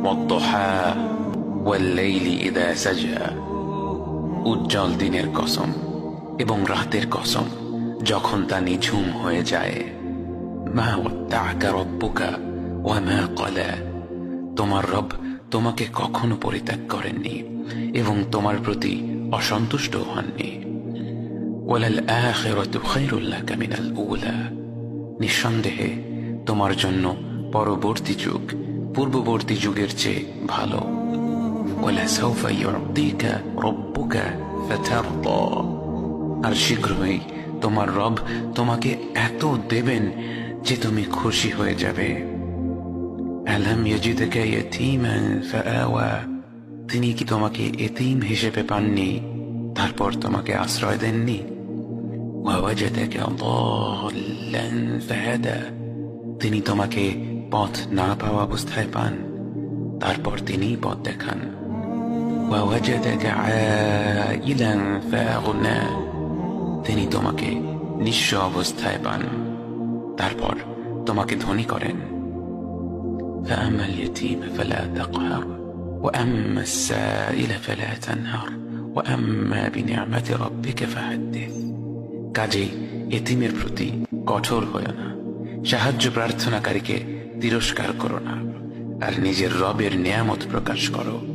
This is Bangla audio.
ওয়াদ-দুহা ওয়াল-লাইলি ইযা সাজা, উজ্জ্বল দিনের কসম এবং রাতের কসম যখন তা নিঝুম হয়ে যায়। মা ওয়াদ্দা'আকা রাব্বুকা ওয়া মা ক্বালা, তোমার রব তোমাকে কখনো পরিত্যাগ করেননি এবং তোমার প্রতি অসন্তুষ্ট হননি। ওয়ালাল আখিরাতু খায়রুল লাকা মিনাল উলা, নিঃসন্দেহে তোমার জন্য পরবর্তী যুগ পূর্ববর্তী যুগের চেয়ে ভালো। ওয়ালাসাউফা ইউ'তিকা রাব্বুকা ফাতারদা, আর শীঘ্রই তোমার রব তোমাকে এত দেবেন যে তুমি খুশি হয়ে যাবে। আলাম ইয়াজিদকা ইয়াতীমান ফাআওয়া, তিনি কি তোমাকে এতিম হিসেবে পাননি তারপর তোমাকে আশ্রয় দেননি? ওয়াওয়াজাদাকা দাল্লান ফাহাদা, তিনি তোমাকে পথ না পাওয়া অবস্থায় পান তারপর তিনিই পথ দেখান। ওয়াওয়াজাদাকা আইলান ফাআগনা, তিনি তোমাকে নিঃস্ব অবস্থায় পান তারপর তোমাকে ধনী করেন। فأما اليتيم فلا تقهر وأما السائل فلا تنهر وأما بنعمة ربك فحدث, কাজেই এতিমের প্রতি কঠোর হয়ো না, সাহায্য প্রার্থনাকারীকে তিরস্কার করো না, আর নিজের রবের নেয়ামত প্রকাশ করো।